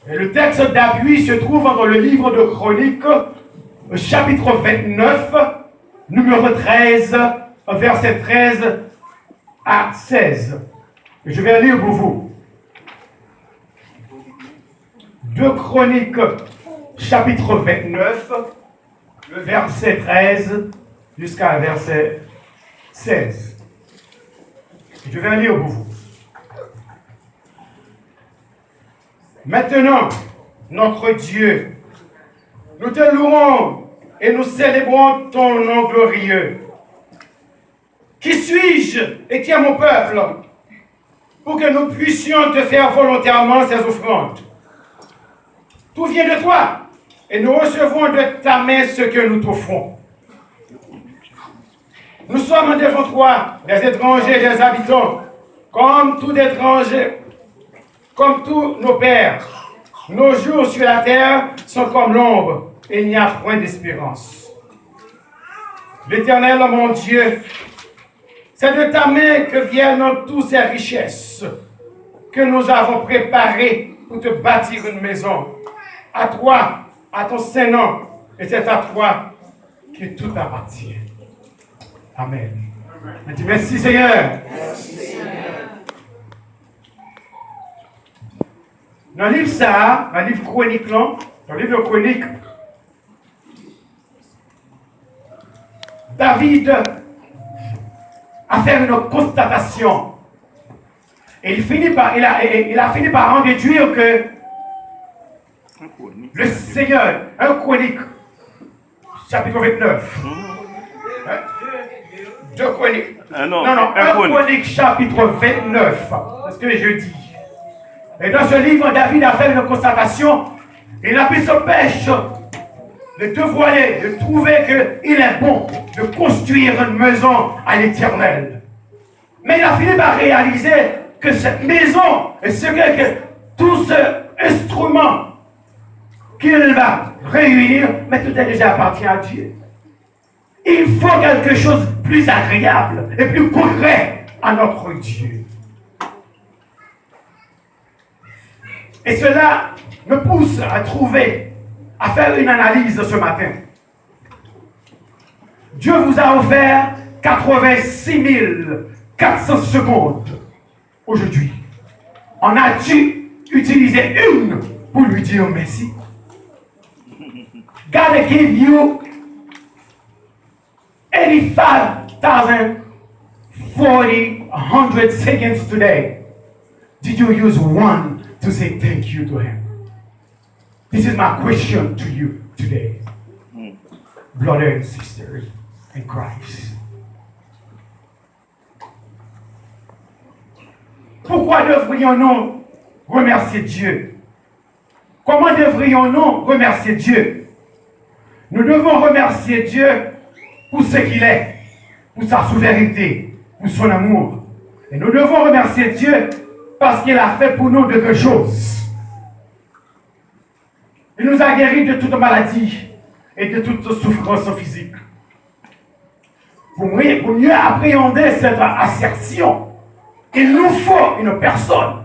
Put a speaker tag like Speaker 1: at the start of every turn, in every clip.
Speaker 1: Et le texte d'appui se trouve dans le livre de Chroniques, chapitre 29, numéro 13, verset 13 à 16. Je vais lire pour vous. 2 Chroniques, chapitre 29, le verset 13 jusqu'à verset 16. Je vais lire pour vous. Maintenant, notre Dieu, nous te louons et nous célébrons ton nom glorieux. Qui suis-je et qui est mon peuple pour que nous puissions te faire volontairement ces offrandes? Tout vient de toi et nous recevons de ta main ce que nous t'offrons. Nous sommes devant toi des étrangers et des habitants, comme tout étranger, comme tous nos pères. Nos jours sur la terre sont comme l'ombre et il n'y a point d'espérance. L'Éternel, mon Dieu, c'est de ta main que viennent toutes ces richesses que nous avons préparées pour te bâtir une maison. À toi, à ton Saint-Nom, et c'est à toi que tout appartient. Amen. Je dis merci Seigneur.
Speaker 2: Merci Seigneur.
Speaker 1: Dans le livre ça, dans le livre Chronique, dans le livre Chronique, David a fait une constatation. Et il a fini par en déduire que le Seigneur, un Chronique, chapitre 29. 2 Chroniques.
Speaker 3: Non,
Speaker 1: un Chronique, chapitre 29. C'est ce que je dis. Et dans ce livre, David a fait une constatation. Il a pris son pêche de dévoiler, de trouver qu'il est bon de construire une maison à l'Éternel. Mais il a fini par réaliser que cette maison, et que tout ce instrument qu'il va réunir, mais tout est déjà appartient à Dieu. Il faut quelque chose de plus agréable et plus concret à notre Dieu. Et cela me pousse à faire une analyse ce matin. Dieu vous a offert 86 400 secondes aujourd'hui. En as-tu utilisé une pour lui dire merci? God gave you 85,100 seconds today. Did you use one to say thank you to him? This is my question to you today, brothers and sisters in Christ. Pourquoi devrions-nous remercier Dieu? Comment devrions-nous remercier Dieu? Nous devons remercier Dieu pour ce qu'il est, pour sa souveraineté, pour son amour. Et nous devons remercier Dieu parce qu'il a fait pour nous de deux choses. Il nous a guéris de toute maladie et de toute souffrance physique. Pour mieux appréhender cette assertion, il nous faut une personne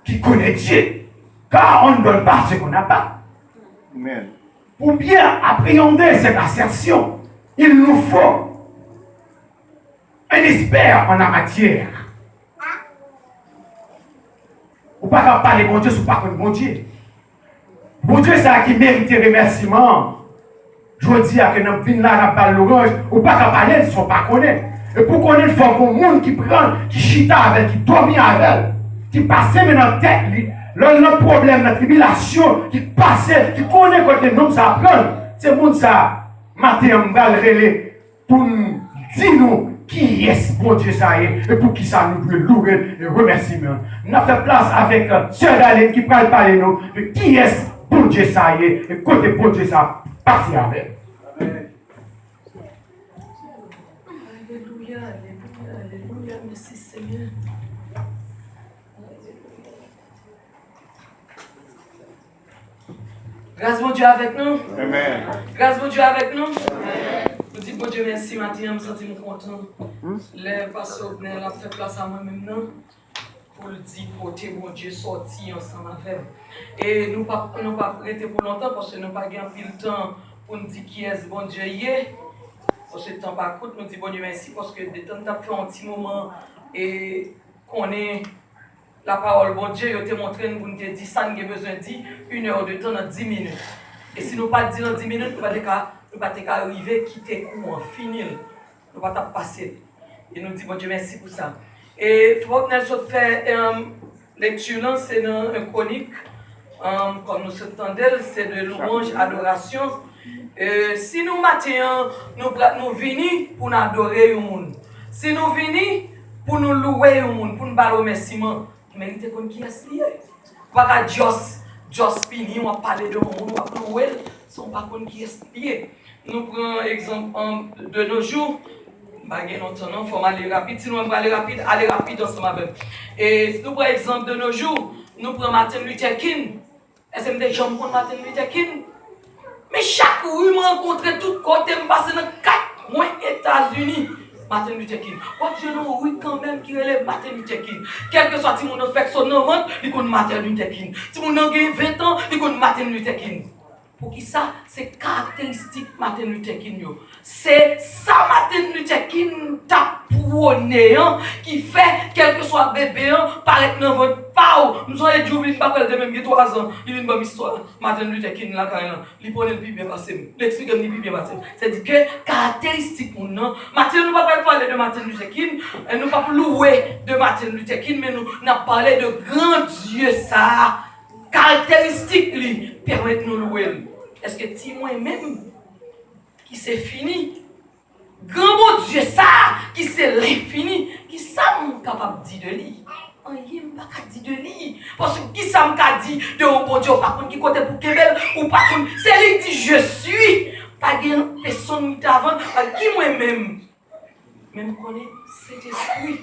Speaker 1: qui connaît Dieu, car on ne donne pas ce qu'on n'a pas.
Speaker 3: Amen.
Speaker 1: Pour bien appréhender cette assertion, il nous faut un expert en la matière. Ou pas parler de mon Dieu, ou pas contre mon Dieu. Mon Dieu, c'est qui mérite remerciement. Je dis à que nous venons là, nous parlons l'orange, ou pas parler, ils ne sont pas connus. Et pour qu'on ait une fois pour le monde qui prend, qui chita avec, qui dormit avec, qui passait dans la tête, le problème, la tribulation, qui passait, qui connaît côté nous, ça prend. C'est le monde ça, matin, on va le relais pour nous dire nous qui est bon Dieu ça est, et pour qui ça nous doit louer et remerciement. Nous avons fait place avec Sœur Daline qui parle parler nous de qui est bon Dieu ça est, et côté bon Dieu ça, parti avec.
Speaker 2: Alléluia, alléluia, alléluia, merci Seigneur. Grâce mon Dieu avec nous.
Speaker 3: Amen.
Speaker 2: Grâce mon Dieu avec nous. Amen. Je dis bon Dieu merci matin, je me sens content. Les pasteurs a fait place à moi-même. pour le dire, côté mon Dieu sorti ensemble avec. Et nous pas arrêter pour longtemps parce que nous pas gagné le temps pour nous dire qui est bon Dieu hier. Parce que le temps pas coûte, nous disons bon Dieu merci parce que de temps nous fait un petit moment et qu'on est la parole bon Dieu, il te montré nous te dit ça nous avons besoin de dire 1 heure de temps dans 10 minutes. Et si nous pas dire dans 10 minutes, nous pas arriver quitter courant, finir. Nous pas passer. Et nous disons bon Dieu merci pour ça. Et faut que nous fait lecture là, c'est dans un chronique comme nous entendons, c'est de louange adoration. Si nous maintenant nous venons pour nous adorer le monde. Si nous venons pour nous louer le monde, pour nous parler remerciement, nous méritons qu'on qui est lié. Pas que Jos fini, on va parler de monde, on va louer, si on pas qu'on qui est lié. Nous prenons exemple de nos jours. Il faut aller rapide. Si nous voulons aller rapide ensemble avec. Et si nous prenons exemple de nos jours, nous prenons Martin Luther King. Est-ce que des gens pour Martin Luther King? Mais chaque jour, je rencontre tout côté, je passe dans 4 mois États-Unis. Martin Luther King. Je ne oui quand même qui relève Martin Luther King. Quel que soit si mon fait son vente, il connaît Martin Luther King. Si mon a 20 ans, il connaît Martin Luther King. Pour qui ça? C'est caractéristique Martin Luther King. C'est ça Martin Luther King t'a prôné, qui fait, quel que soit bébé, paraître dans votre pao. Nous sommes les jours, il ne pas de même 3 ans. Il vient de histoire. Martin Luther King, là, quand il prend le plus bien passé. L'explique le plus bien passé. C'est-à-dire que, caractéristique, Martin, nous ne pas parler de Martin Luther King, nous ne pas louer de Martin Luther King, mais nous avons parlé de grand Dieu, ça. Caractéristique, lui, permettent nous louer. Est-ce que si moi-même, qui c'est fini, grand bon Dieu, ça, qui c'est l'infini, qui ça m'est capable de dire de lui? On n'y pas qu'à dire de lui. Parce que qui ça m'a dit de un bon Dieu, par contre, qui côté pour Kebel, ou par contre, c'est lui qui dit je suis. Pas de personne qui avant, qui moi-même, même connaît cet esprit,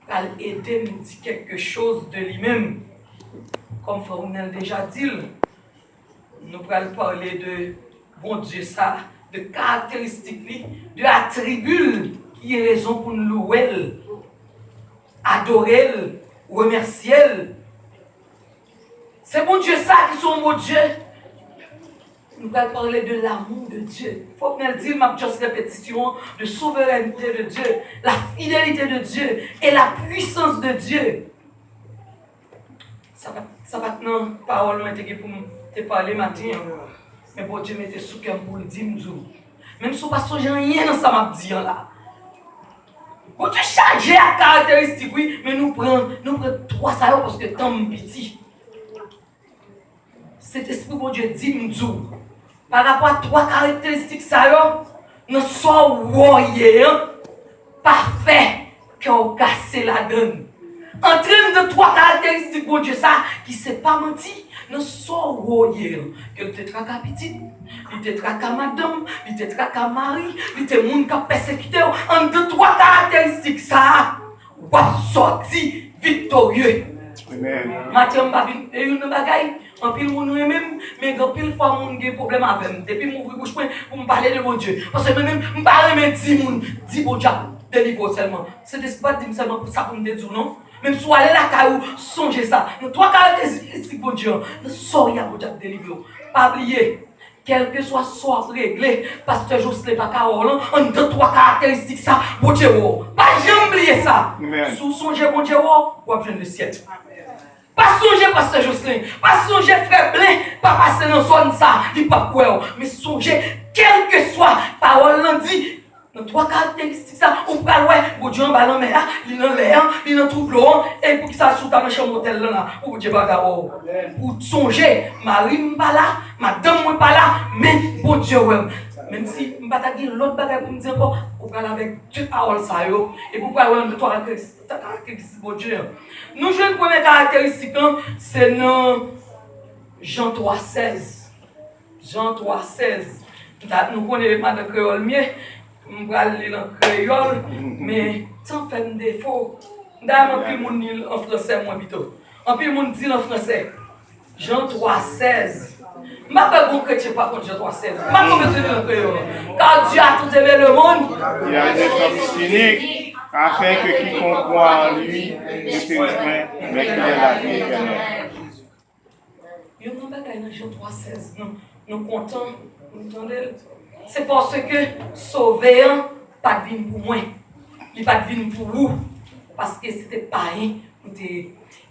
Speaker 2: pour aider à me dire quelque chose de lui-même. Comme Farounel déjà dit, nous allons parler de bon Dieu, ça, de caractéristiques, de attributs qui est raison pour nous louer, adorer, remercier. C'est bon Dieu, ça, qui sont bon Dieu. Nous allons parler de l'amour de Dieu. Il faut que nous disions, ma juste répétition, de souveraineté de Dieu, la fidélité de Dieu et la puissance de Dieu. Ça va maintenant, parole pour te parler matin. Mais bon Dieu mette sous cœur pour le dire. Même si vous ne pas songer rien dans ça m'a dit là. Bon Dieu chargé à caractéristique, oui, mais nous prenons 3 ça parce que tant petit. Cet esprit bon Dieu dit nous par rapport à 3 caractéristiques ça nous sommes warriors parfait qui ont cassé la donne. Entraîne de 3 caractéristiques bon Dieu ça qui ne sait pas mentir. Nous sommes warriors. Que le tétraca petit, le tétraca madame, le tétraca mari, le témoin qui a persécuté. En 2, 3 caractéristiques ça, vous sorti victorieux. Mathieu Mbavin, et une bagaille, en pile mon même, mais en pile fois mon des problèmes avec. Depuis mon ouvrir bouche pour me parler de mon Dieu. Parce que même me parler même 10 moun, 10 bon Dieu, délivre seulement. C'est pas dire seulement pour ça pour me dire non. Même si vous allez là, caillou, songez ça. Nous 3 caractéristiques bon Dieu, nous soyons pour Dieu délivrer. Pas oublier, quel que soit réglé, pasteur Jocelyn pas carole, en 2, 3 caractéristiques ça, bon Dieu, pas jamais oublier ça. Sous songez bon Dieu, vous avez le ciel. Pas songer pasteur Jocelyn, pas songer frère Blin, pas passer dans zone ça, il pas quoi, mais songer quel que soit parole lundi. Dans 3 caractéristiques ça, on peut ouais, bon Dieu en ballon mais là, il dans l'air, il dans tout l'eau et pour que ça sous ta chambre hôtel là, pour Dieu bagarre. Pour songer, Marie pas là, madame pas là, mais bon Dieu ouais. Même si je ne vais pas dire l'autre bagage pour me dire encore, on parle avec 2 paroles ça yo et pour parler de 3 caractéristiques bon Dieu. Nous jouons une première caractéristique, c'est dans Jean 3,16. Jean 3,16. Nous connaissons pas de créole mieux. Je vais lire en créole, mais sans faire de défaut. D'ailleurs, plus mon dit en français, moi plutôt. En plus, mon dit en français. Jean 3,16. Je ne sais pas si chrétien par contre Jean 3,16. Je ne sais pas si en créole. Car Dieu a tout aimé le monde.
Speaker 3: Il y a des hommes cyniques. afin que quiconque croit en lui ne périsse point, mais qu'il ait la vie éternelle.
Speaker 2: Il y a un bagage dans Jean 3,16. Nous comptons, vous entendez? C'est parce que sauver, pas de vie pour moi. Il pas de vie pour vous. Parce que c'était pareil.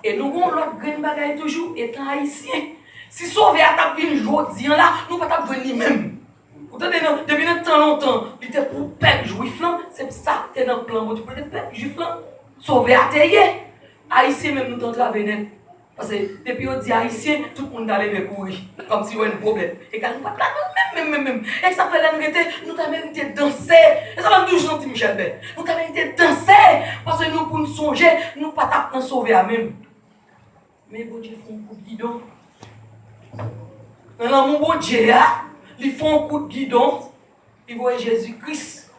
Speaker 2: Et nous avons l'autre grand bagage toujours étant haïtien. Si sauver à ta vie aujourd'hui là, nous ne pouvons pas venir même. Vous entendez, depuis tant longtemps, il était pour le peuple juif là, c'est ça qui est dans le plan pour le peuple juif là. Sauver à terre. Haïtien même nous tentons la venir. Parce que depuis on dit haïtien, tout le monde a levé courir. Comme si on avait un problème. Et quand nous pas même. Et ça fait l'année, nous avons mérité de danser. Et ça va toujours gentil, Michel Bell. Nous avons mérité de danser. Parce que nous, pour nous songer, nous ne pouvons pas sauver à même. Mais bon Dieu, font un coup de guidon. Dans mon bon Dieu, ils font un coup de guidon. Ils voient Jésus-Christ.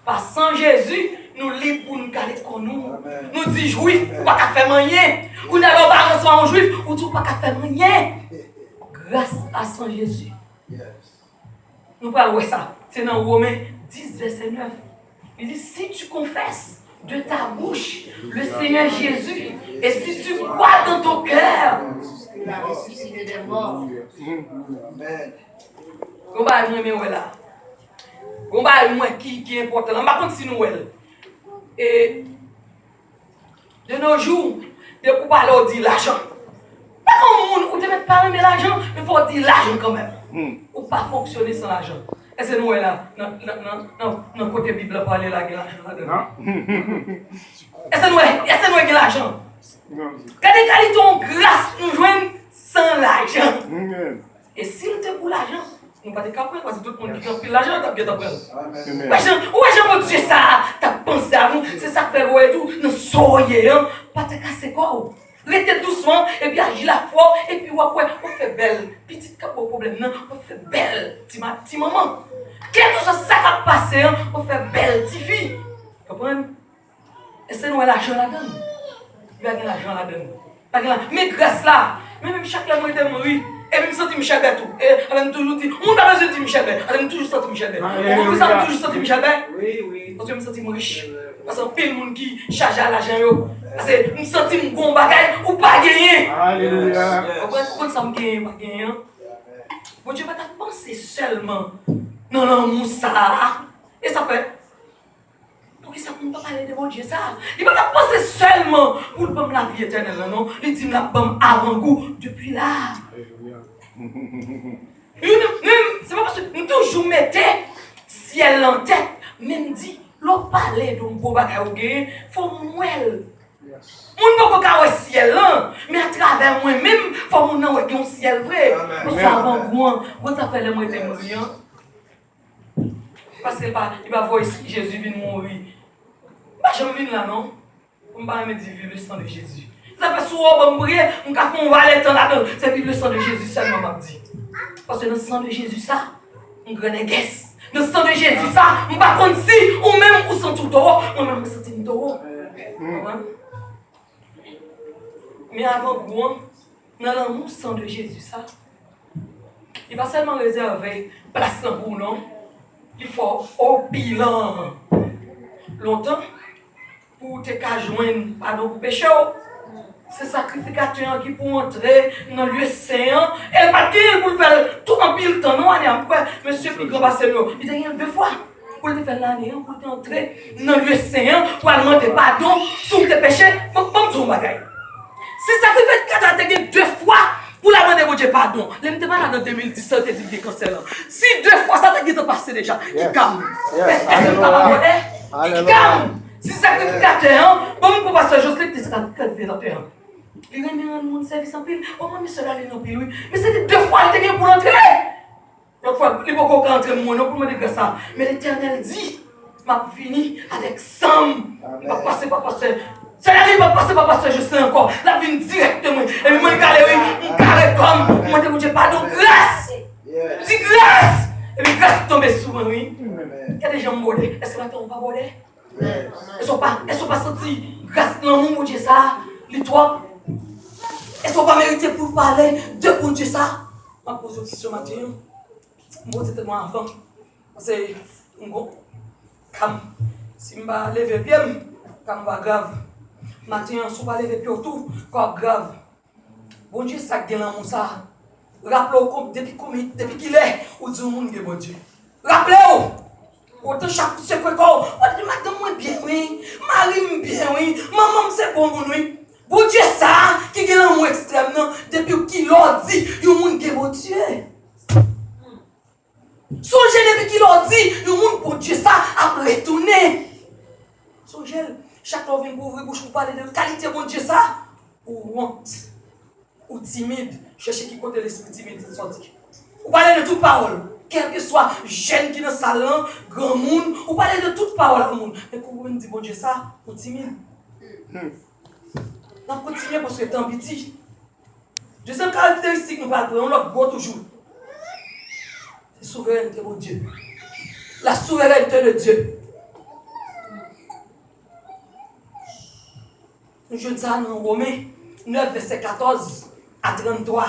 Speaker 2: Parce sans Jésus, nous libres pour nous caler comme nous. Nous disons juif, ou pas qu'à faire rien. Ou n'allons pas recevoir un juif, ou tout pas qu'à faire rien. Grâce à Saint Jésus. Nous parlons de ça. C'est dans Romains 10, verset 9. Il dit, si tu confesses de ta bouche le Seigneur Jésus, et si tu crois dans ton cœur,
Speaker 4: il a ressuscité des morts.
Speaker 2: on va aller là. On va aller qui est important. On va continuer. Et de nos jours, de pour parler, on dit l'argent. Pas comme on te met pas aimer l'argent, mais il faut dire l'argent quand même. Ou pas fonctionner sans l'argent. Et c'est nous là, dans côté Bible parler là, l'argent là-dedans. Et c'est nous qui l'argent. Quand les qualités ont grâce, nous jouons sans l'argent. Et s'il était pour l'argent, nous ne pouvons pas capable parce que tout le monde qui a pris l'argent, tu as bien appris. Où est-ce que Dieu ça? Tu as pensé à nous, c'est ça que fait ouais tout, nous soyons, pas te casser quoi. Restez doucement et puis agir la foi et puis on fait belle. Petite cap au problème, non, on fait belle. Petit maman. Quelque chose ça qui a passé, on fait belle, petite fille. Comprenez? Et c'est nous l'argent là-dedans. Il y a de l'argent là-dedans. Mais grâce là, même chaque année, était mort. Et même senti Michel Bell tout. Et elle m'a toujours dit, on a besoin de Michel Bell. Elle m'a toujours senti Michel Bell. Vous avez toujours senti Michel Bell? Oui. Parce que je me sens riche. Parce que pile de monde qui charge à l'argent. Parce que je me sens un bon bagage ou pas gagner.
Speaker 3: Alléluia.
Speaker 2: Pourquoi ça me gagne, pas gagner? Bon Dieu va pas penser seulement. Non, Moussa. Et ça fait. Pour que ça ne peut pas parler de mon Dieu, ça. Il ne va pas penser seulement pour le bon la vie éternelle, non. Il dit la bonne avant-goût depuis là. C'est pas parce que nous toujours mettons ciel en tête, même dit, l'on parlait d'un beau bagage, il faut mouelle. On ne peut pas ciel là, mais à travers moi-même, il faut qu'on ait un ciel vrai. Parce qu'avant-goût, quand ça fait les moitiés mourir, parce qu'il va voir ici Jésus vient mourir. Je ne viens là, non? On va me dire vivre le sang de Jésus. Ça fait souvent, on va prier, on va aller là-dedans. C'est vivre le sang de Jésus seulement, m'a dit. Parce que dans le sang de Jésus, ça, on gagne guesse. Dans le sang de Jésus, ça, on ne va pas si, ou même, ou sans tout taureau, ou même, sans tout taureau. Mais avant, dans le sang de Jésus, ça, il va seulement réserver place pour nous. Il faut au bilan. Longtemps, pour te joindre pardon pour péché, c'est sacrificateur qui pour entrer dans le lieu saint. Elle va dire pour faire tout en pile temps. Non, monsieur Pigrand Barcelone, il a deux fois pour le faire l'année, pour entrer dans le lieu saint, pour demander pardon sur tes péchés. Bon, tout le bagage. C'est sacrificateur qui a deux fois pour la demander Dieu pardon. Je ne pas là dans 2017, tu dis que c'est là. Si deux fois ça t'a passé déjà, il calme. Est-ce que tu pas abonné? Il calme. Si sacrificateur, bon, pour passer Joseph, tu es sacrificateur. Il a mis un monde service en pile. Oh, mais cela, il n'a pas oui. Mais c'était deux fois il était pour entrer. L'autre fois, il ne peut pas entrer moi, non, pour me dire ça. Mais l'Éternel dit, m'a fini avec Sam. Il va passer, pas passer. Ça n'arrive pas passer, pas passer, je sais encore. La vie directement. Et moi, je carré comme. Moi, je dis pardon, grâce. Dis grâce. Et puis grâce tombe sur moi, oui. Il y a des gens bordés. Est-ce que maintenant on va border? Elles sont pas senties grâce dans mon Dieu ça, les trois. Elles sont pas méritées pour parler de mon Dieu ça. Je pose une question matin. Moi c'était moi avant. C'est un gros cam. Si je vais lever pied, ça va grave. Matin, si je vais lever pied tout, ça grave. Bon Dieu, ça qui est dans mon ça. Rappelez-vous, depuis qu'il est, ou dit au monde que bon Dieu. Rappelez-vous, autant chaque secret, on dit madame, moi bien, oui, Marie, bien, oui, maman, c'est bon, oui. Bon Dieu, ça, qui est dans mon extrême, non, depuis qu'il a dit, il y a un monde qui est bon Dieu. Songez depuis qu'il a dit, il y a un monde pour Dieu, ça, a retourné. Songez, chaque fois que vous ouvrez bouche pour parler de qualité bon Dieu, ça, ou honte, ou timide, cherchez qui côté l'esprit timide, sorti. Vous parlez de toute parole, quel que soit jeune qui est dans le salon, grand monde, vous parlez de toute parole à monde. Mais quand vous me dites bon Dieu, ça, ou timide. On continue parce que c'est un petit. Deuxième caractéristique, nous parlons, on l'a beau toujours. C'est la souveraineté de Dieu. La souveraineté de Dieu. Je dis ça dans Romains 9, verset 14 à 33.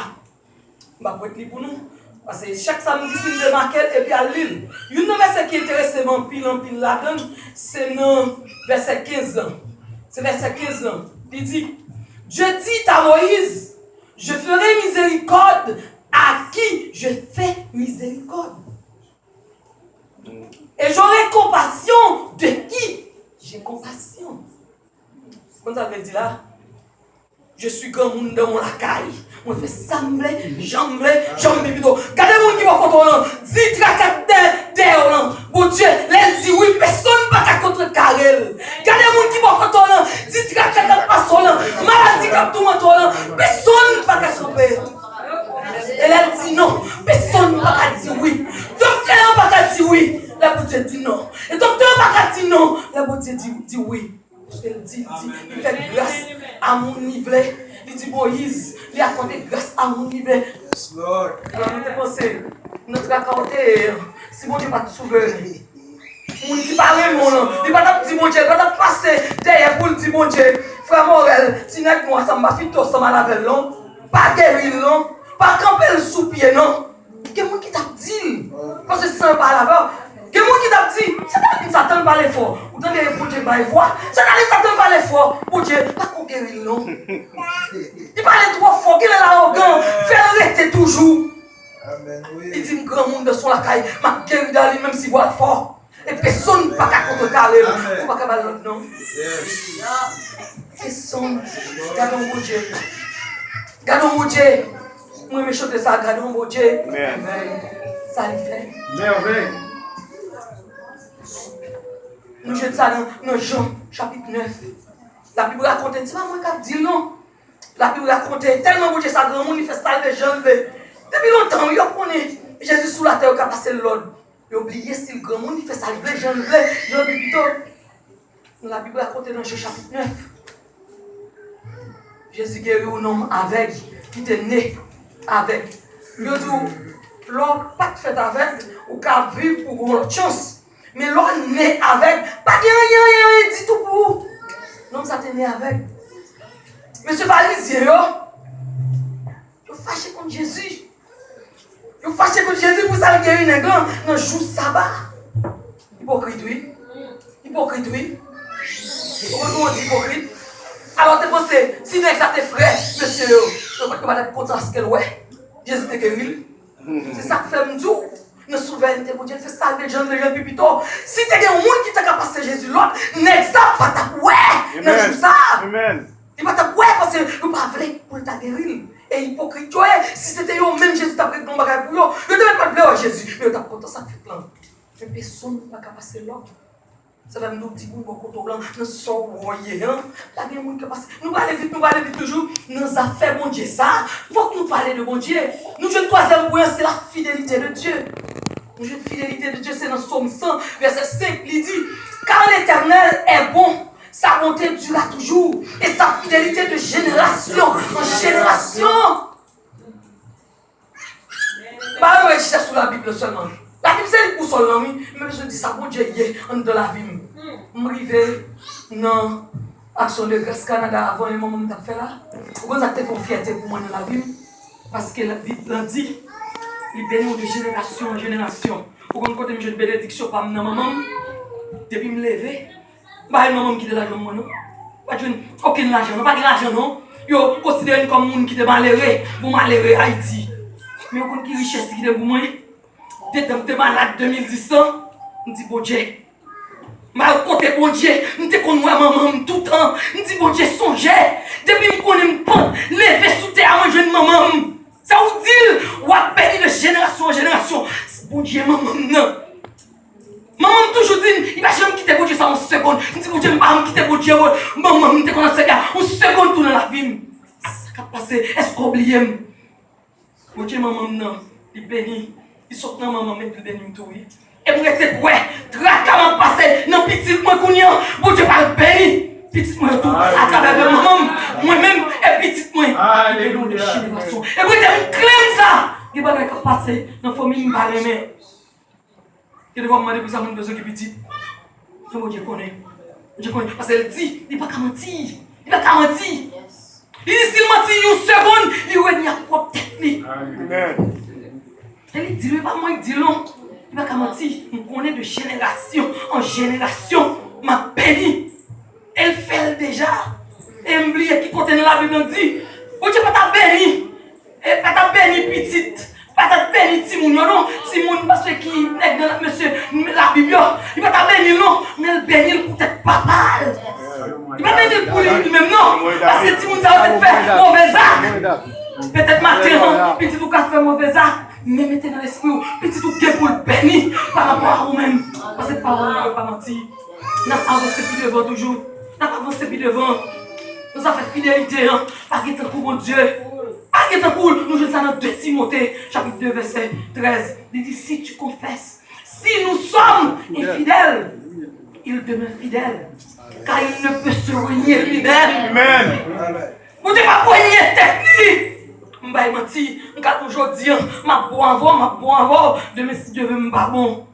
Speaker 2: Je vais prêter pour nous. Parce que chaque samedi, c'est une démarque et puis à l'île. Une verset qui est intéressant, en pile là-dedans, c'est dans verset 15. C'est verset 15. Il dit, Dieu dit à Moïse, je ferai miséricorde à qui je fais miséricorde. Et j'aurai compassion de qui j'ai compassion. Quand ça veut dire là, je suis comme un dans mon lacaille. On fait sembler, jambe plutôt. Regardez les gens qui vont contre nous. Dis traquette derrière nous. Bon Dieu, les dit oui, personne ne va contre Karel. Regardez les gens qui vont contre nous. Dis traquette pas son maladie comme tout le monde. Personne ne va contre. Et elle dit non. Personne ne va dire oui. Docteur ne va pas dire oui. La beauté dit non. Et docteur ne va pas dire non. La beauté dit oui. Il dit, il fait grâce à mon niveau. Il dit, Moïse, il a accordé grâce à mon niveau. Alors, nous pensons, notre accordé, si mon Dieu va te sauver. Mon Dieu parle, mon nom. Il va te dire, mon Dieu, il va te passer derrière pour le dire, mon Dieu. Frère Morel, si n'est que moi, ça m'a fait tout, ça m'a lavé, non. Pas guérir, non. Pas camper le sous-pied, non. Quelqu'un qui t'a dit, parce que c'est un pas là-bas. Quelqu'un qui t'a dit, c'est pas une Satan par l'effort. Vous donnez pour Dieu par l'effort. C'est pas une Satan par l'effort. Pour Dieu, pas qu'on guérit, non. Il parle trop fort, qu'il est l'arrogant. Faire arrêter toujours. Amen, oui. Il dit, un grand monde de son lacaille, m'a guéri dans lui, même s'il voit fort. Et personne ne va pas contrecarrer. On va pas l'autre, non. Personne. Gardons mon Dieu. Gardons mon Dieu. Moi, je chante ça, gardons mon Dieu. Ça lui fait.
Speaker 1: Merveille.
Speaker 2: Nous jetons ça dans Jean, chapitre 9. La Bible raconte, c'est pas moi qui dis non. La Bible raconte, tellement bon Dieu, ça grand monde, il fait salver Jean. Depuis longtemps, il connaît Jésus sous la terre, il a passé l'ordre. Il a oublié si le grand monde, il fait salver Jean. Jean plutôt. La Bible raconte dans Jean, chapitre 9. Jésus guérit un homme aveugle, qui était né aveugle. Il a dit, l'homme pas fait aveugle, ou qu'à vivre pour une chance. Mais l'homme né avec, pas de rien, dit tout pour vous. L'homme ça t'est né avec. Monsieur Pharisien, yo fâché contre Jésus. Yo fâché contre Jésus pour ça le guérir un grand dans le jour sabbat. Hypocrite, oui. Hypocrite, oui. Comment on dit hypocrite? Alors, tu penses, si n'est que ça t'es frère, monsieur, tu vas être content ce qu'elle ouais. Jésus te guérit. C'est ça que fait m'dou. Nous souveraineté pour Dieu, fait salver les gens de gens pipito. Si tu as un monde qui t'a passé Jésus, l'autre, n'est ça pas ta ouais. Ne joue ça.
Speaker 3: Amen.
Speaker 2: Il va ta ouais parce que nous pas vrai pour ta guérir. Et hypocrite, si c'était eux même Jésus t'a pris ton bagage pour eux, ne devait pas pleurer Jésus. Mais t'as content ça fait plan. Mais personne ne va pas passer l'autre. Ça va nous dire qu'on va côté blanc, nous sommes royés, hein. La bien monde qui passe. Nous allons vite toujours. Nous affaires bon Dieu ça. Faut que nous parlions de bon Dieu. Nous le troisième point, c'est la fidélité de Dieu. La fidélité de Dieu, c'est dans Psaume 100, verset 5, il dit, car l'Éternel est bon, sa bonté durera toujours, et sa fidélité de génération en génération. Pas moi, je cherche sur la Bible seulement. La Bible, c'est pour son ami, mais je dis ça, bon Dieu, il est dans la vie. Je m'arrive dans Action de Grâce Canada avant le moment où je fait là. Vous avez fait fierté pour moi dans la vie, parce que la Bible dit, il bénit de génération en génération. Pour qu'on côté une bénédiction par ma maman, depuis me lever, Bah, maman qui est l'argent, moi, non? Pas de aucun argent, non? Pas de l'argent, non? Yo, considère comme monde qui est malheureux, pour malheureux Haïti. Mais on qui richesse qui est pour moi. Dès que tu es malade 2010, on dit bon Dieu. Mal côté bon Dieu, on te connaît maman tout le temps. On dit bon Dieu, songez. Depuis que je me prends, lever sous terre à manger de maman. Ça vous dit, on va bénir de génération en génération. Bon Dieu, maman, non. Maman toujours dit, il va jamais quitter bon Dieu ça en seconde. Il dit bon Dieu, maman quitter bon Dieu. Maman, je te connais ça en seconde tout dans la vie. Ça va passer, est-ce qu'on oublie? Bon Dieu, maman, non. Il bénit. Il saute dans maman, mais il bénit tout. Et vous êtes quoi? Tracament passé dans petit moi qu'on y a. Bon Dieu, pas béni. Petit moi tout. À travers de maman, moi-même, et petit moi. Alléluia. Et vous êtes claim ça. Il va pas passer dans la famille, pas aimer. Il va me demander pour ça, mon besoin de petit. Bon Dieu connaît. Je connais. Parce qu'elle dit, il va pas mentir. Il va pas mentir. Il dit, s'il mentit une seconde, il va venir propre technique. Amen. Elle dit, pas moi, il dit non. Il va pas mentir. On connaît de génération en génération. Ma béni. Elle fait déjà. Et elle me qui contient la Bible dit, bon Dieu, pas ta béni. Et pas ta béni petite. Pas ta béni Timoun, non. Timoun, parce qu'il est dans monsieur la Bible. Il va ta béni, non. Mais elle béni pour être papa. Il va béni pour lui-même, non. Parce que Timoun, ça va te faire mauvais acte. Peut-être matin, petit vous qui fait mauvais acte. Mais mettez dans l'esprit, petit tout qui pour le béni par rapport à vous-même. Parce que parole ne peut pas mentir. Nous avons avancé plus devant toujours. Nous avons avancé plus devant. Nous avons fait fidélité. Pas qu'il t'en mon Dieu. Pas qu'il t'en cool. Nous jouons ça dans 2 Timothée, chapitre 2, verset 13. Il dit, si tu confesses, si nous sommes infidèles, il demeure fidèle. Car il ne peut se renier lui-même. Amen. Vous ne pouvez pas renier technique. Je vais mentir, je vais aujourd'hui dire, je bon avant, demain si Dieu veut me pas bon.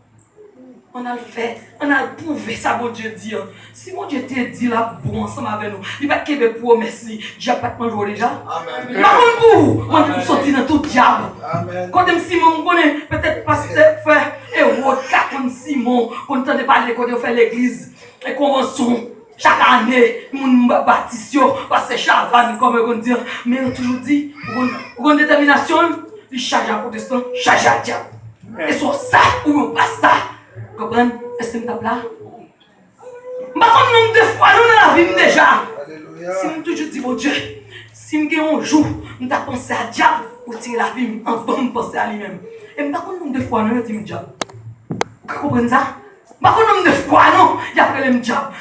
Speaker 2: On a le fait, on a prouvé ça, bon Dieu dit. Si mon Dieu t'a dit là, bon ensemble avec nous, il va qu'il pour merci. Dieu n'a pas de manger déjà. Amen. Par contre, pour, on peut sortir dans tout diable. Quand même Simon, on connaît peut-être pasteur, frère, et on Simon, on entend parler quand on fait l'église, les conventions. Chaque année, nous bâtissons, parce que Chavannes, comme on dit, mais on a toujours dit, pour une détermination, il charge à protestant, charge à diable. Et sur ça, ou on passe ça. Vous comprenez? Est-ce que nous sommes là? Par contre, nous, deux fois, nous dans la vie déjà. Si nous toujours dit, mon Dieu, si nous avons un jour, nous avons pensé à diable pour tirer la vie, en va nous penser à lui-même. Et par contre, nous, deux fois, nous avons dit, diable. Vous comprenez ça? Par contre, nous, deux fois, non, il y a problème diable.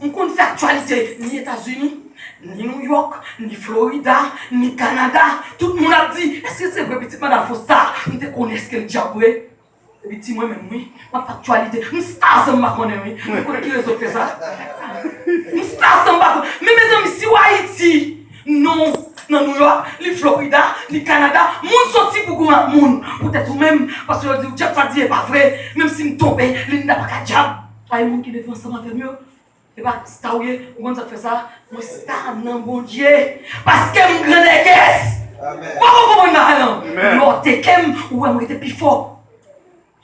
Speaker 2: On compte faire actualité, ni États-Unis, ni New York, ni Florida, ni Canada. Tout le monde a dit, est-ce que c'est vrai, petit madame, faut ça? Nous te connaissons ce que le diable est. Et puis, moi-même, oui, ma factualité, je suis star, ça ne m'a connaît, oui. Je connais qui les autres fait ça. Je suis star, ça ne m'a connaît. Mais mes amis, si Haïti, non, dans New York, les Florida, les Canada, moun sorti pour comment moun. Peut-être ou même, parce que le diable, ça dit, n'est pas vrai. Même si je tombe, il n'a pas qu'à diable. Il y a des gens qui défendent ça, m'a fait mieux. Et bien, star, oui, comment ça fait ça? Moi, star, non, bon Dieu. Parce que je suis grand église. Amen. Vous comprenez? L'autre, qu'aime, ou elle était plus fort.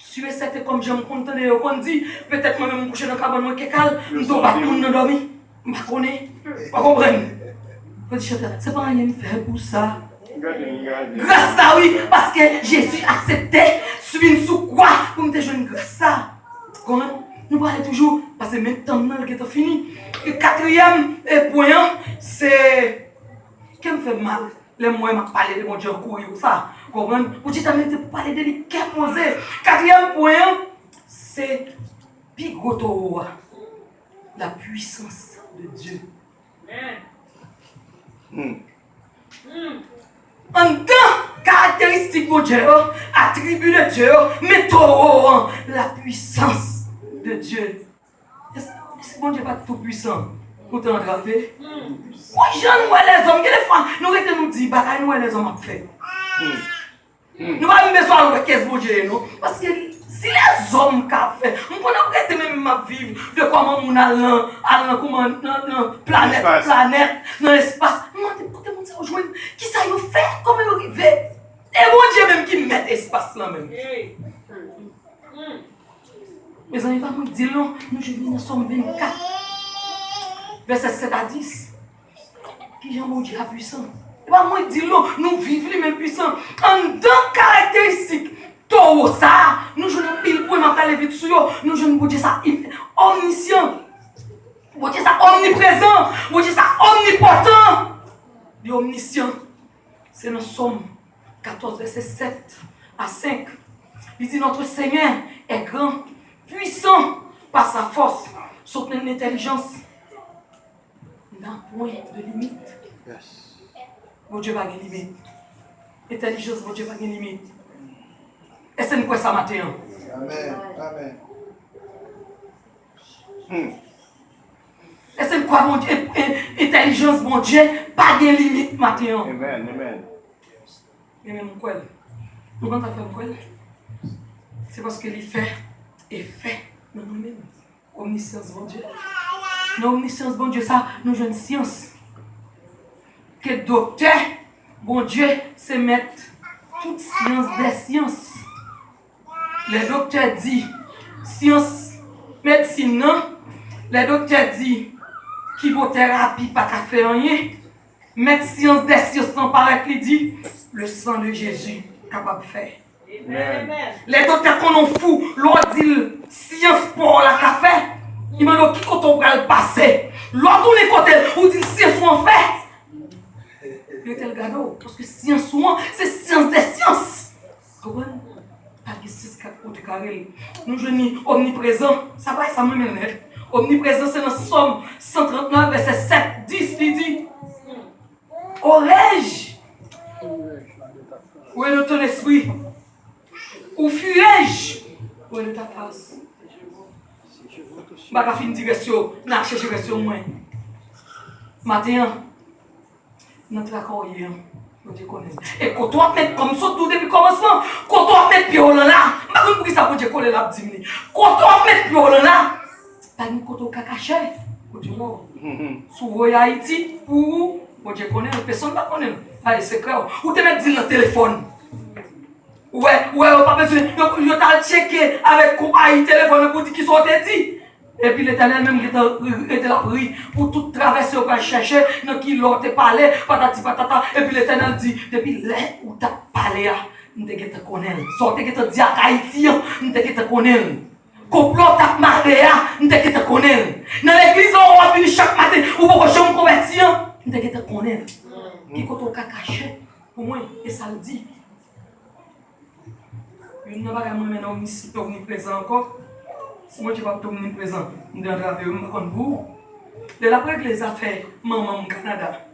Speaker 2: Si c'était comme je me contente de qu'on dit, peut-être moi-même me coucher dans le cabane, moi qui calme, je dois battre mon nom dormi. Je ne connais pas. Vous comprenez? C'est pas rien de faire pour ça. Grâce à oui, parce que Jésus acceptait, suivre sous quoi pour me jeune grâce à. Nous parlons toujours, parce que maintenant que c'est fini. Le 4e point, c'est. Qu'est-ce qui me fait mal? Les moyens de parler de mon Dieu courir ça. Comment? Vous dites à moi de parler de lui, qu'est-ce posé? 4e point, c'est Pigoto, la puissance de Dieu. En tant caractéristique de Dieu, attribut de Dieu, méthode, la puissance de Dieu. Est-ce que mon Dieu n'est pas tout puissant? Vous t'en attrapez? Oui, Jean, nous, les hommes, des fois, nous nous disons, nous, les hommes, ont fait. Nous allons besoin de qu'est-ce que Dieu non? Parce que si les hommes qui ont fait, nous pouvons même vivre de comment nous allons dans la planète, dans l'espace. Nous demandons ça aujourd'hui. Qui ça y fait? Comment ils arrivent? Et bon Dieu même qui met l'espace là même. Mes amis, pas me dire non, nous je vis dans Somme 24, verset 7 à 10. Qui j'en mon Dieu est puissant. Et pas moi dire non, nous vivons les mêmes puissants. En deux caractéristiques. Tout ça, nous jouons pile pour m'en vite sur eux. Nous jouons pour dire ça omniscient. Pour dire ça omniprésent. Pour dire ça omnipotent. Et omniscient. C'est dans Somme 14, verset 7 à 5. Il dit notre Seigneur est grand, puissant par sa force, sauf une intelligence. D'un point de limite. Mon Dieu va gagner limite. Intelligence, mon Dieu va gagner limite. Et c'est quoi ça matin?
Speaker 3: Amen. Amen.
Speaker 2: Et c'est quoi mon Dieu? Intelligence, mon Dieu, pas de limite matin.
Speaker 3: Amen. Amen.
Speaker 2: Et même quoi? Comment t'as fait quoi? C'est parce que les faits est fait dans nous-mêmes. Omniscience, mon Dieu. Dans omniscience, bon Dieu, ça, nous avons une science. Que docteur, bon Dieu, c'est mettre toute science des sciences. Le docteur dit, science, médecine, non. Le docteur dit, chimiothérapie, pas qu'à faire rien. Mettre science des sciences, non, paraît qu'il dit, le sang de Jésus, capable de faire.
Speaker 3: Amen.
Speaker 2: Les docteurs qu'on en fout, l'autre dit, science pour la café. Il m'a dit, qui quand on va le passer? L'autre, on est côté, on dit, science, on fait. Il était le gado, parce que science, c'est science des sciences. Comment? Pas de science côté carré. Nous, je dis omniprésent. Ça va, ça me mène. Omniprésent, c'est dans Somme 139, verset 7, 10, il dit, aurais-je? Où est le ton esprit? Où fuis-je? Où est le ta face? Je ne vais pas faire une direction, je vais chercher direction moins. Matin, notre accord hier, je connais. Et quand tu vas mettre comme ça tout depuis le commencement, quand tu vas mettre pied là, je ne sais pas ça pour te coller là 10 minutes. Quand tu vas mettre pied là, pas de côté au cacaché. Je dis non. Sur Haïti, pour vous, je connais, personne ne connaît. Allez, c'est clair. Ou te mettre dans le téléphone. Ouais, pas besoin. Je t'ai checké avec compagnie téléphone pour dire qu'ils sont dit. Et puis l'Éternel même était là pour tout traverser au pas chercher, dans qui l'autre parlé, patati patata. Et puis l'Éternel dit, depuis là où tu as parlé, nous te connaissons. Sortez que tu dis à Haïti, nous te connaissons. Complot t'a marqué, nous te connaissons. Dans l'église, on va venir chaque matin, ou pour que je me convertis, nous te connaissons. Qui quand on caché, pour moi, et ça le dit. Il ne va pas maintenant omniprésent encore. Si moi je ne suis pas omniprésent, je vais entrer en bout. De l'après que les affaires, maman au Canada.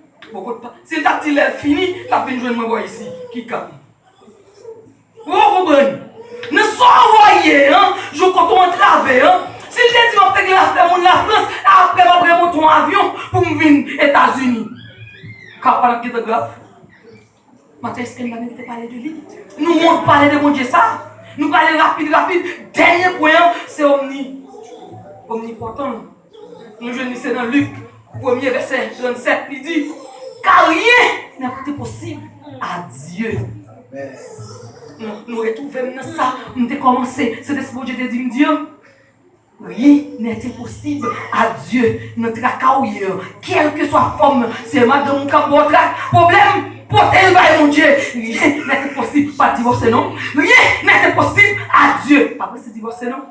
Speaker 2: Si tu as dit l'heure fini, la peine de me voir ici. Qui calme? Vous comprenez? Ne sois envoyé, je compte en travail. Si je te dis que je vais faire la France, après je vais monter en avion pour me venir aux États-Unis. Car c'est grave. Maintenant, est-ce qu'elle m'a parlé de lui? Nous montrons parler de mon Dieu ça. Nous parlons rapide. Dernier point, c'est omnipotent. Nous c'est dans Luc, 1er verset 37, il dit, car rien n'est possible à Dieu. Nous retrouvons dans ça, nous avons commencé, c'est ce que Dieu te dit, Dieu. Rien n'est possible à Dieu. Notre accueil, quelle que soit la forme, c'est madame mon camp, votre problème. Portez le mon Dieu. Rien n'est possible pas divorcer, non? Rien n'est possible à Dieu. Pas possible divorcer, non?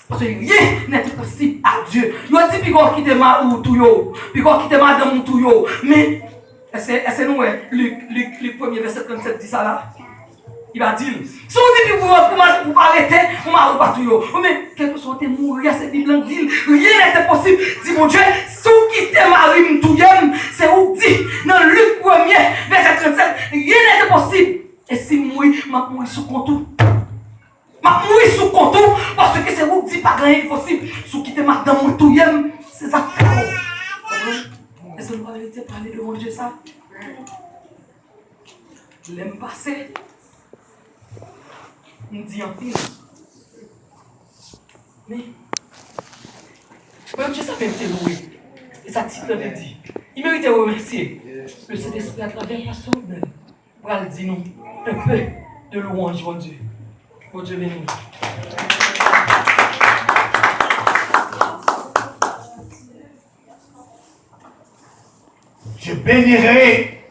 Speaker 2: Parce que rien n'est possible à Dieu. Il a dit, puis qu'on quitte ma ou tout yo. Puis qu'on quitte madame ou tout yo. Mais, est-ce que nous, Luc 1er verset 37 dit ça là? Il va dire, si on dit que vous arrêter, on m'a pas tout yo. Mais, quelque chose est mourir, c'est Bible dit, rien n'est possible. Dis mon Dieu, si vous quittez Marie tout c'est où dit, dans Luc 1er, verset 37, rien n'est possible. Et si mourir, m'a mourir sous contour. M'a mourir sous contour, parce que c'est où dit pas rien possible. Si vous quittez madame tout c'est ça. Est-ce que vous avez parler de mon Dieu ça? Je l'aime passer. On dit en pile. Mais, même Dieu ça même été loué. Et ça titre le dit. Il mérite remercier le Saint-Esprit à travers le pasteur Ibn. Pour dire nous un peu de louange, mon Dieu. Mon Dieu béni.
Speaker 1: Je bénirai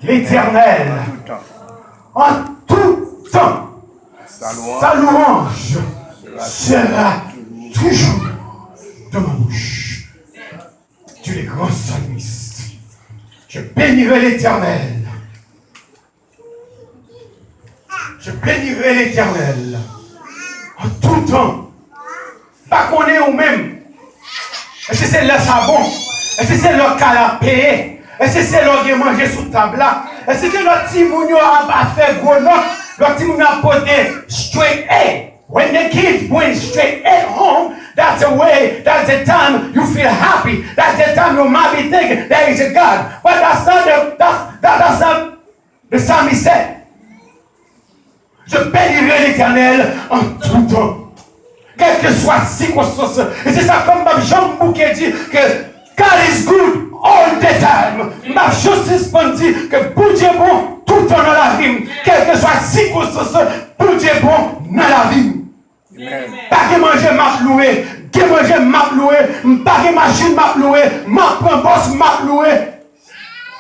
Speaker 1: l'Éternel en tout temps. Sa louange sera toujours dans ma bouche. Tu es grand psalmiste. Je bénirai l'Éternel. Je bénirai l'Éternel en tout temps. Pas qu'on est ou même. Est-ce que c'est le savon? Est-ce que c'est le canapé? Est-ce que c'est le manger sous table là? Est-ce que le petit mounio a fait gros non? Le petit mounio a porté straight A. When the kids bring straight A home, that's the way, that's the time you feel happy. That's the time you might be thinking there is a God. But that's not the psalmist said. Je bénirai l'Éternel en tout temps. Quelle que soit la circonstance. Et c'est ça comme Jean Bouquet dit que God is good all the time. Ma justice dit que pour Dieu bon tout le temps dans la vie. Quelle que soit la circonstance, pour Dieu bon dans la vie. Pas que manger m'a loué, que manger m'a loué, pas que machine m'a loué, m'a prend boss m'a loué.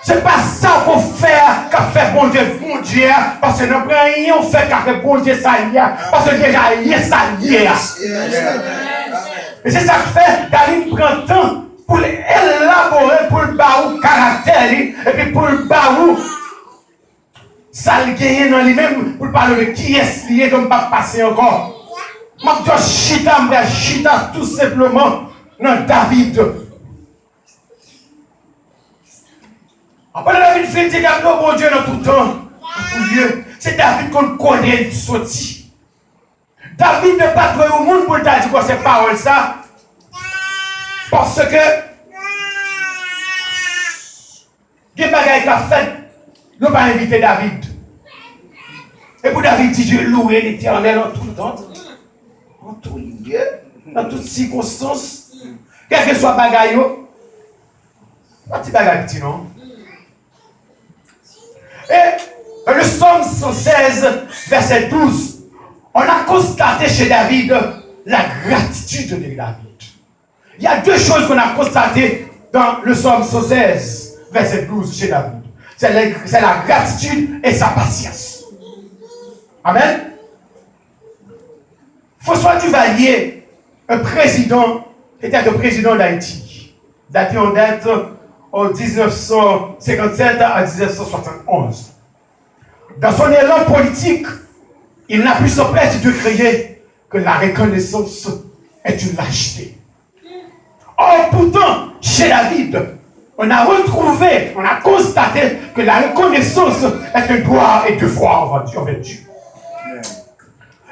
Speaker 1: C'est pas ça qu'on fait, qu'a fait bon Dieu, parce que nous prenons rien, on fait qu'a fait bon Dieu ça y est, parce que déjà y est ça y est. Et c'est ça que fait, David prend temps pour élaborer, pour le baou caractère, et puis pour le baou, ça le gagne dans lui-même, pour parler de qui est lié, comme pas passer encore. Moi, je chita tout simplement dans David. Après David fait dire qu'il bon Dieu dans tout temps, dans tout lieu. C'est David qu'on connaît le sorti. David ne pas trouver au monde pour te dire quoi ces paroles ça. Parce que il y a des bagages qu'il a fait, il n'a pas invité David. Et pour David dit, je louerai l'Éternel en tout temps, en tout lieu, dans toutes circonstances, quel que soit bagaille, pas petit bagaille petit non. Et le psaume 116, verset 12, on a constaté chez David la gratitude de David. Il y a deux choses qu'on a constatées dans le psaume 116, verset 12 chez David. C'est la gratitude et sa patience. Amen. François Duvalier, un président, était le président d'Haïti, daté en date en 1957 à 1971. Dans son élan politique, il n'a plus s'empêcher de crier que la reconnaissance est une lâcheté. Or, pourtant, chez David, on a retrouvé, on a constaté que la reconnaissance est un droit et devoir envers Dieu.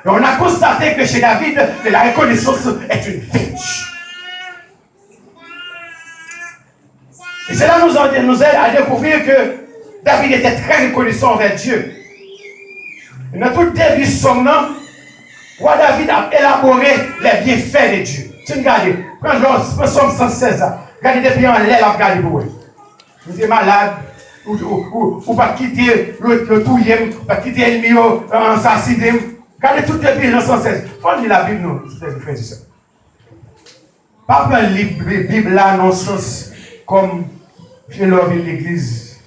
Speaker 1: Et on a constaté que chez David, que la reconnaissance est une vertu. Et cela nous aide à découvrir que David était très reconnaissant envers Dieu. Et dans tout début du psaume, roi David a élaboré les bienfaits de Dieu. Tu regardes, quand le psaume 116, regardez depuis en l'air, regardez pour vous. Vous êtes malade, ou pas quitter le touillem, ou pas quitter l'ennemi, en s'assider. Regardez tout depuis le 116. Il faut lire la Bible, non, frères et sœurs. Pas prendre la Bible là, non sens, comme je l'ai vu l'église.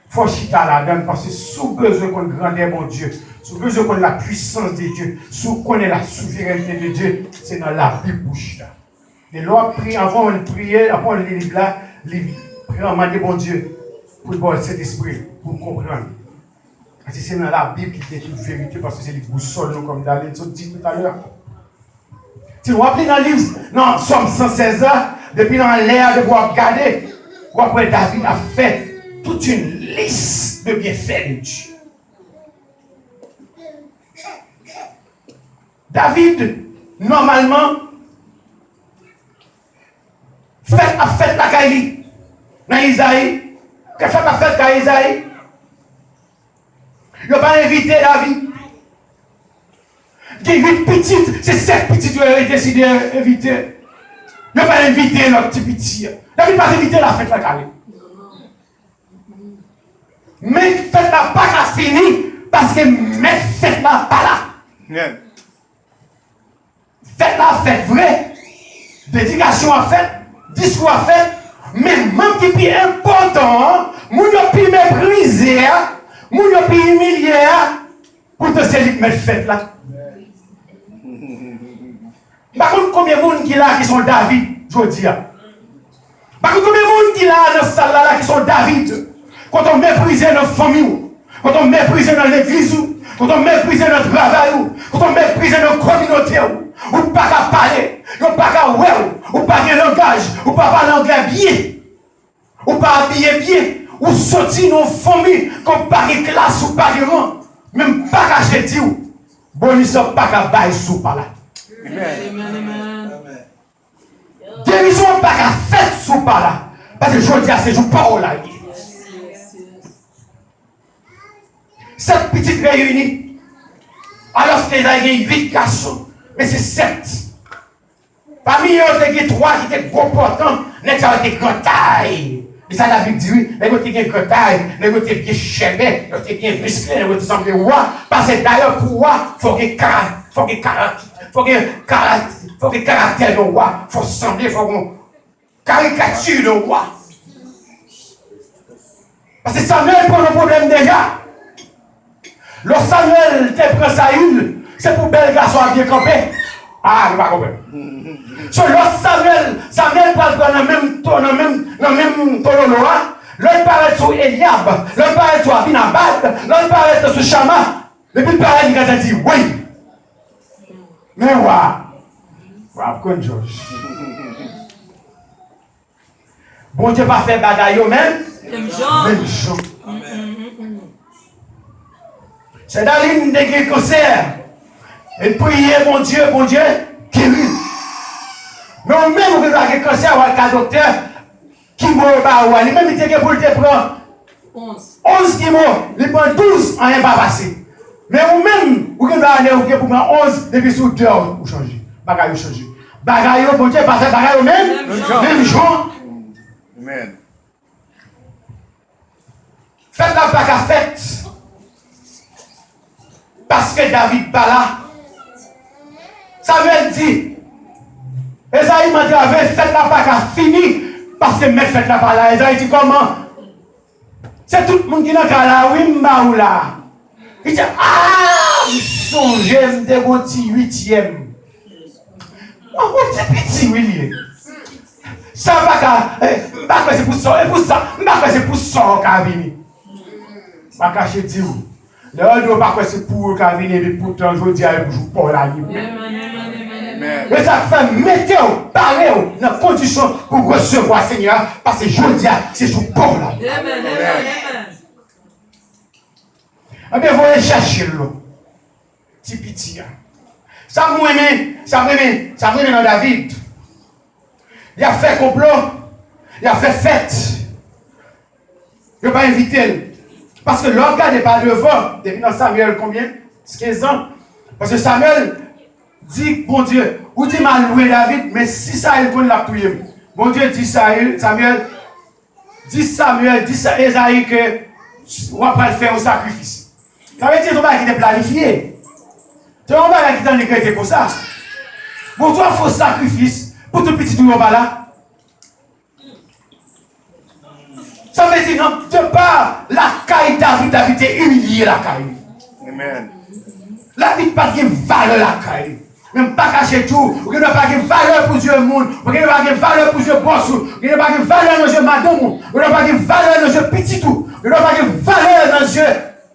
Speaker 1: Il faut chiter là-dedans, parce que sous besoin qu'on grandeur mon Dieu, sous besoin qu'on la puissance de Dieu, sous qu'on ait la souveraineté de Dieu, c'est dans la Bible pour chiter. Et l'on prie, avant de prier, avant de lire là, prier en demander bon Dieu, pour le bon Saint-Esprit, pour comprendre. Parce que c'est dans la Bible qui est une vérité, parce que c'est les boussoles, comme David dit tout à l'heure. Si vous rappelez dans le livre, non, Somme 116 ans, depuis dans l'air de vous regarder, vous après David a fait toute une liste de bienfaits de Dieu. David, normalement, fait la caille dans Isaïe. Qu'est-ce que fait dans Isaïe? Il n'a pas invité David. Il y a 8 petites, c'est 7 petites qui ont décidé d'inviter. Il n'a pas invité notre petit petit. David n'a pas invité la fête la caille. Mais fête la pas fini parce que mais fête la pas là. fête la fête vraie, dédication à fête, discours à fête, mais même qui est plus important, moun yo plus méprisé, moun yo plus humilié, pour te c'est lui qui met fête là. Par contre, combien de monde qui là qui sont David, je dis. Par contre, combien de monde qui là dans cette salle là qui sont David, quand on méprise notre famille, quand on méprise dans l'église, quand on méprise notre travail, quand on méprise notre communauté, ou pas qu'à parler, ou pas qu'à ouais, ou pas qu'à langage, ou pas parler anglais bien, ou pas habiller bien, ou sortir nos familles comme pas de classe ou pas de rang, même pas qu'à jeter ou, bon, ils sont pas qu'à bailler sous par là. Guérison pas qu'à faire sous par là, parce que je dis à ces jours parole là. Cette petite réunie, alors qu'il y a 8 garçons, mais c'est 7. Parmi eux, il y a 3 qui étaient gros portants, les autres étaient grand taille. Et ça, la Bible dit oui, les autres étaient grand taille, les autres étaient bien chébés, les autres étaient bien musclés, les autres semblent rois. Parce que d'ailleurs, pour roi, il faut qu'il y ait caractère de roi, il faut sembler, il faut qu'on caricature de roi. Parce que Samuel prend le problème déjà. Lorsque Samuel te prend Saül, c'est pour bel garçon à bien camper. Ah, je ne vais pas comprendre. Lorsque Samuel prend dans le même tonneau, l'autre paraît sur Eliab, l'autre paraît sur Abinabad, l'autre paraît sur Shama, et puis paraît, il a dit oui. Mais waouh, comme George. Bon Dieu pas fait bagaille même. Même Jean. C'est dans l'hymne de cancer. Et prier, mon Dieu, guéris. Mais même vous avez un cancer ou un docteur qui meurt par ou même il était pour te prendre 11 qui meurt, il prend 12 en un pas passé. Mais vous-même, vous avez aller pour prendre 11 depuis sous 2 heures pour changer. Bagaille changer. Bagaille, bon Dieu, pas fait bagaille même Jean.
Speaker 3: Amen.
Speaker 1: Faites la bague à fête. Parce que David pas là. Samuel dit, Esaïe m'a dit, faites la bague à fini. Parce que mettre faites la bague là. Esaïe dit comment? C'est tout le monde qui n'a qu'à la oui, ou là. Il dit, ah, il songe, je me dégonti 8e. On dit petit, oui. Ça va c'est pour ça, et pour ça, c'est pour ça qu'on vient. Pas cacher dire. Là, on ne pas c'est pour qu'on vienne, mais pourtant, je dis à vous pour la libre. Mais ça fait mettre, parler dans les conditions pour recevoir Seigneur, parce que je dis c'est pour pour la libre. Eh bien, vous allez chercher l'eau. Petit petit. Ça me dans David. Il a fait complot, il a fait fête. Il n'a pas invité. Parce que l'organe n'est pas devant. Depuis dans Samuel, combien? 15 ans. Parce que Samuel dit, bon Dieu, où dit mal loué David, mais si ça il connaît la touille. Bon Dieu dit Samuel, dit Esaïe que on va faire un sacrifice. Ça veut dire que tu vas planifié. Tu vas pas qui comme ça. Bon, toi, il faut sacrifice. Pour tout petit tout là. Ça veut dire non, de part la caille David est humilié la caille.
Speaker 3: Amen.
Speaker 1: La vie pas de valeur la caille. Même pas cacher tout. Vous n'avez pas de valeur pour Dieu monde. Vous n'avez pas de valeur pour Dieu boss. Vous n'avez pas de valeur dans Dieu madame. Vous n'avez pas de valeur dans Dieu petit tout. Vous n'avez pas de valeur dans Dieu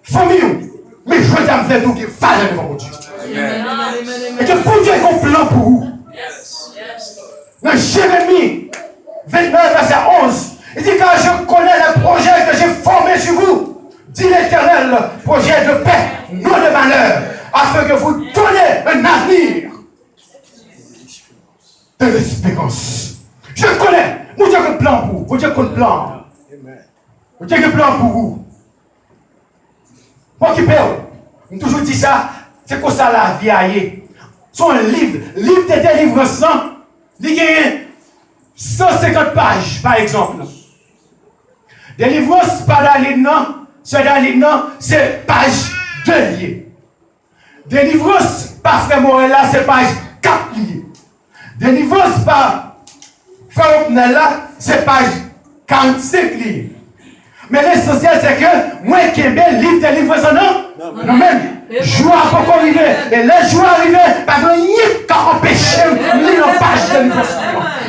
Speaker 1: famille. Mais je veux dire que vous avez valeur devant Dieu. Et que pour Dieu est un plan pour vous. Dans Jérémie 29, verset 11, il dit car je connais le projet que j'ai formé sur vous, dit l'Éternel, projet de paix, non de malheur, afin que vous donniez un avenir de l'espérance. Je connais, mon Dieu a un plan pour vous, mon Dieu a un plan. Mon Dieu a un plan pour vous. Moi qui perds, je toujours dit ça, c'est comme ça la vie aille. Son livre de délivrance, il y a 150 pages, par exemple. Délivrance, pas dans les noms, c'est page 2 liées. Délivrance, pas frère Morella, c'est page 4 liées. Délivrance par Frère Opnel là, c'est page 45 livres. Mais l'essentiel, c'est que moi qui aime bien livre de délivrance, non même. Jour à pas arrivé. Et les jours arrivés, pas de rien qui empêche de page de délivrance.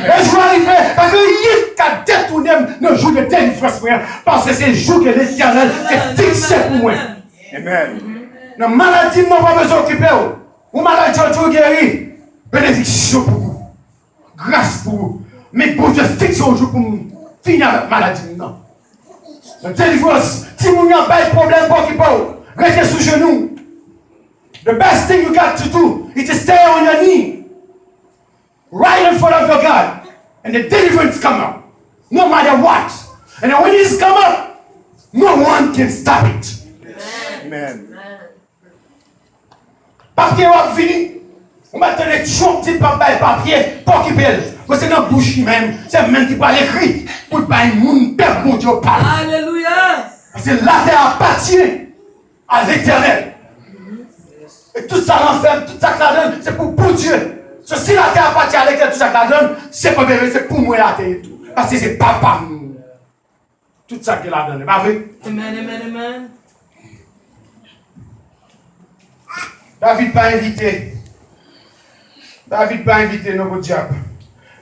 Speaker 1: Les jours arrivés, pas de rien qui détourné le jour de délivrance. Parce que c'est le jour que l'Éternel est fixé pour moi.
Speaker 3: Amen.
Speaker 1: La maladie, nous n'avons pas besoin d'occuper. Ou maladie, tu guéri. Bénédiction pour vous. Grâce pour vous. Mais pour Dieu, fixe un jour pour nous. Finir avec la maladie. Non. La délivrance, si vous n'avez pas de problème pour qui parle, restez sous genoux. The best thing you got to do is to stay on your knee. Right in front of your God. And the deliverance come up. No matter what. And then when it's come up, no one can stop it.
Speaker 3: Amen.
Speaker 1: Papier va fini. On va te les chouettes papier pour qu'il pèle. Parce que dans la bouche même, c'est même qui parle écrit. Pour ne pas une perdre mon Dieu parle.
Speaker 2: Alléluia.
Speaker 1: Parce que la terre appartient à l'Éternel. Et tout ça l'enferme, tout ça que la donne, c'est pour Dieu. Si la terre appartient à l'Éternel, tout ça que la donne, c'est pas bébé, c'est pour moi la terre et tout. Parce que c'est papa. Tout ça que la donne, pas vrai?
Speaker 2: Amen, amen, amen.
Speaker 1: David pas invité. David pas invité notre diable.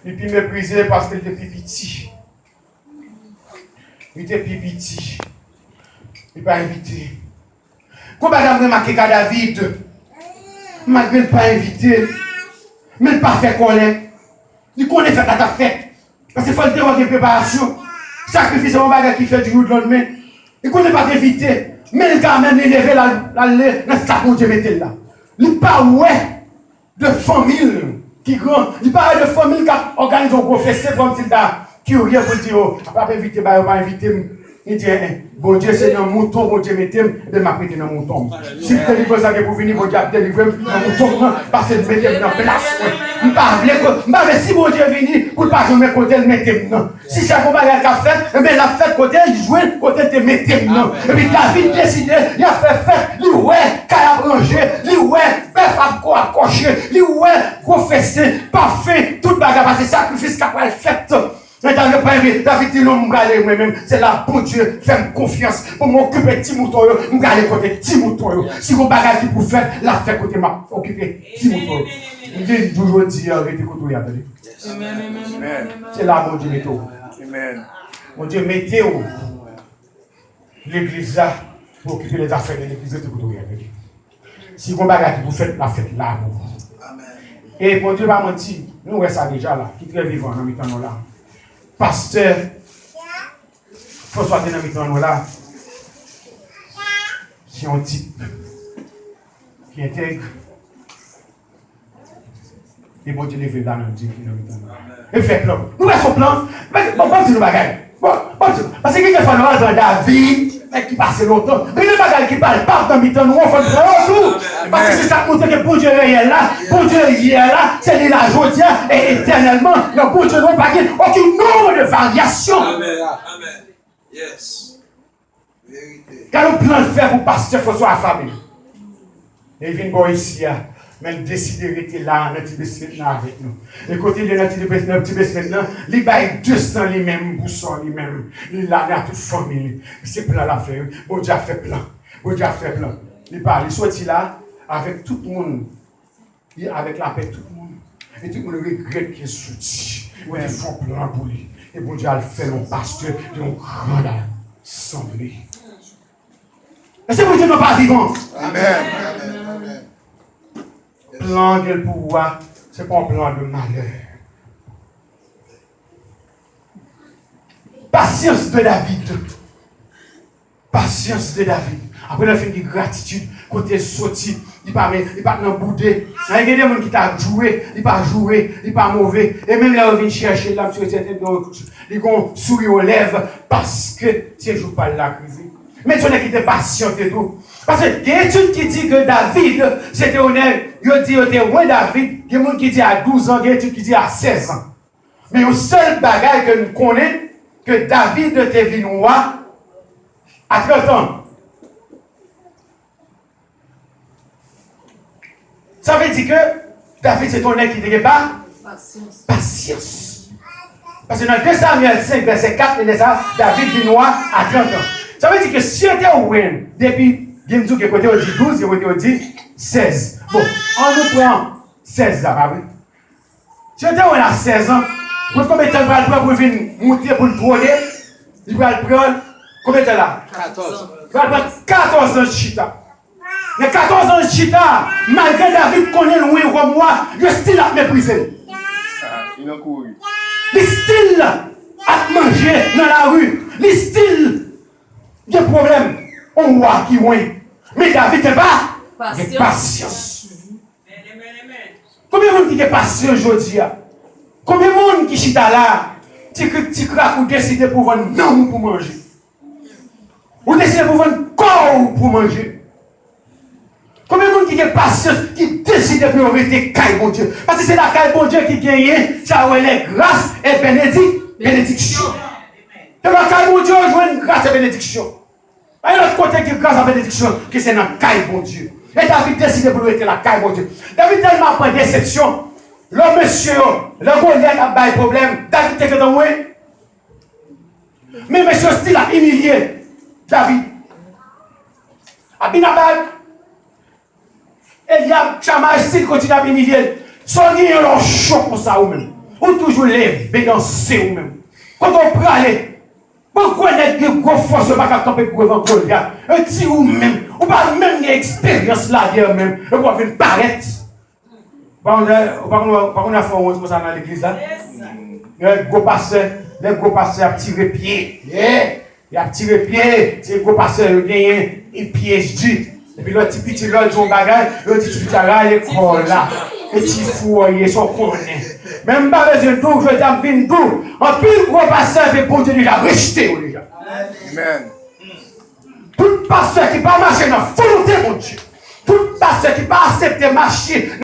Speaker 1: Il était méprisé parce qu'il était petit. Il était petit. Il pas invité. Comment madame remarqué qu'à David, malgré ne pas invité, mais ne pas fait connaître. Il connaît fait la fête. Parce qu'il faut le avoir une préparation. Sacrifice un bagage qui fait du jour de lendemain. Il connaît pas d'invité. Mais il a quand même élevé la sac où Dieu mettait là. Il pas ouais de famille qui grand. Il pas de famille qui organise un gros festival comme s'il a curieux pour dire oh, pas inviter, pas inviter. Il dit bon Dieu c'est un mouton, bon Dieu mettez-moi, de m'apprêter dans mon mouton. Si vous délivrez ça pour venir, bon Dieu délivrer dans mon mouton, parce que mettez-moi dans place. Je ne parle pas, si bon Dieu vient pour ne pas jouer côté, mettez-moi. Si c'est un bagage qu'a fait, mais la fête côté, il joue côté, de mettez-moi. Et puis David décidé, il a fait fête, il ouais, caille à branger, il ouais, bœuf à accrocher, il ouais, gros festin, parfait, tout bagage, parce que sacrifice qu'a fait. Mais dans le premier, David dit non, je moi-même, c'est là, bon Dieu, fais-moi confiance pour m'occuper de petit mouton, je vais aller côté petit mouton. Si vous bagage qui pour faire, la fait côté m'a occuper petit mouton. Je dis toujours dire, arrêtez côté, attendez. C'est là, mon Dieu, mettez-vous. Mon Dieu, mettez-vous. L'église là, pour occuper les affaires de l'église, de côté, attendez. Si vous bagage qui pour faire, la fête là, pour vous. Et pour Dieu, pas mentir, nous, on ça déjà là, qui est très vivant dans le temps là. Pasteur François Denamiton là, c'est un type qui intègre et bon Dieu les veut dans notre Dieu. Et fait plan. Nous avons son plan, mais bon Dieu nous bagaille. Bon Dieu. Parce que quelquefois nous allons dans David, mais qui passe longtemps. Mais les bagailles qui parlent pas dans mi-temps, nous on fait le jour. Parce que c'est ça qui montre que bon Dieu est là, bon Dieu est là, c'est lui la joie et éternellement, le bon Dieu n'a pas aucun nombre de variations.
Speaker 5: Amen. Yes. Vérité.
Speaker 1: Quand nous plan de faire pour pasteur François à famille. Et il vient ici, mais il décide de rester là, dans le petit basement avec nous. Et côté de notre petit basement, il va 200 les mêmes boussons, les mêmes. Il a là toute famille. C'est plein l'affaire. Bon Dieu a fait plein. Bon Dieu a fait plein. Il parle, il sortit là avec tout le monde. Avec la paix, tout le monde. Et tout le monde regrette qu'il est sorti. Ils font plein pour lui. Et bon Dieu a fait le pasteur de un grand assemblée. Et c'est pour Dieu n'est pas vivant.
Speaker 3: Amen.
Speaker 1: Plan de pouvoir, c'est pas un plan de malheur. Patience de David. Patience de David. Après le film de gratitude, côté sorti, il pas dans boudé. Il y a des gens qui t'a joué, il pas joué, il pas mauvais. Et même là, on vient chercher là, ils vont sourire aux lèvres parce que c'est jour pas la crise. Mais tu n'es qui était patient et tout. Parce qu'il y a une étude qui dit que David, c'était honnête. Il dit que c'était loin David. Il y a des gens qui disent à 12 ans, il y a une étude qui dit à 16 ans. Mais le seul bagage que nous connaissons, que David était venu roi à 30 ans. Ça veut dire que David, c'est honnête qui n'était pas Patience. Parce que dans 2 Samuel 5, verset 4, il est ça, David vinois à 30 ans. Ça veut dire que si on était au win, depuis, il me dit que côté on dit 12, et côté on dit 16. Bon, on nous prend 16 là, pas vrai? Si on était au win à 16 ans, pour combien de temps il va le prendre pour venir monter pour le trôner? Il va le prendre, combien de temps là?
Speaker 2: 14.
Speaker 1: Il va le prendre 14 ans de chita. Mais 14 ans de chita, malgré David connaît loin comme moi, le style a méprisé.
Speaker 3: Il a couru.
Speaker 1: Le style à manger dans la rue. Le style de problème. On voit qui loin. Mais David n'est pas. Il a patience. Combien de monde qui est patient aujourd'hui? Combien de monde qui chita là? Tu craques ou décides pour vendre non pour manger. Ou décides pour vendre corps pour manger. Combien de monde qui est patient, qui décide de priorité caille bon Dieu? Parce que c'est la caille bon Dieu qui gagne, ça ouais les grâces et bénédiction. De la caille bon Dieu, on joue une grâce et bénédiction. Et l'autre côté qui est grâce et bénédiction, que c'est dans la caille bon Dieu. Et David décide de priorité la caille bon Dieu. David tellement pas déception. Le monsieur, le Goliath a pas de problème. David était dans le mais monsieur style a humilié David. Abinabal. Eliab, Chama, style continue à humilier. Soignez leur choc pour ça ou même. Ou toujours lever, danser ou même. Quand on peut aller, pourquoi n'est-ce que gros force de pas camper pour devant Goliath? Un petit ou même, ou pas même une expérience là-dedans même, et pour venir paraître. Par contre, on a fait un comme ça dans l'église là. Les gros passeurs a tiré pied. Il a tiré pied, c'est le gros passeur qui a gagné, il piège dit. Et puis le petit là, il dit un bagage, le petit petit là, l'école là. Et petit foyer, son connaît. Même pas besoin de tout, je t'en prie tout. En pile gros passeur, et pour Dieu déjà rejeté déjà.
Speaker 3: Amen.
Speaker 1: Tout pasteur qui ne va pas marcher dans la volonté de Dieu. Tout pasteur qui ne va pas accepter marcher